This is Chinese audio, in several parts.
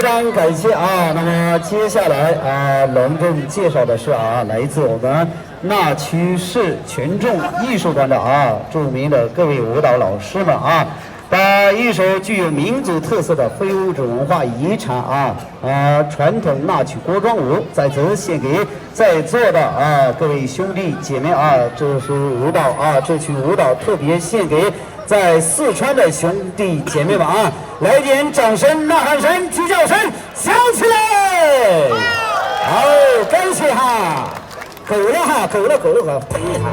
非常感谢啊！那么接下来啊，隆重介绍的是啊，来自我们那曲市群众艺术团的啊，著名的各位舞蹈老师们啊，把一首具有民族特色的非物质文化遗产传统那曲锅庄舞，在此献给在座的各位兄弟姐妹啊，这是舞蹈这曲舞蹈特别献给在四川的兄弟姐妹们啊，来点掌声、呐喊声、鸡叫声，响起来！好，感谢哈，够了哈，够了，等一下。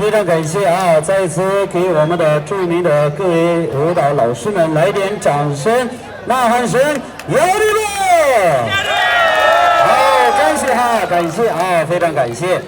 非常感谢啊！再一次给我们的著名的各位舞蹈老师们来点掌声、呐喊声，有力量！好，感谢哈，感谢啊，非常感谢。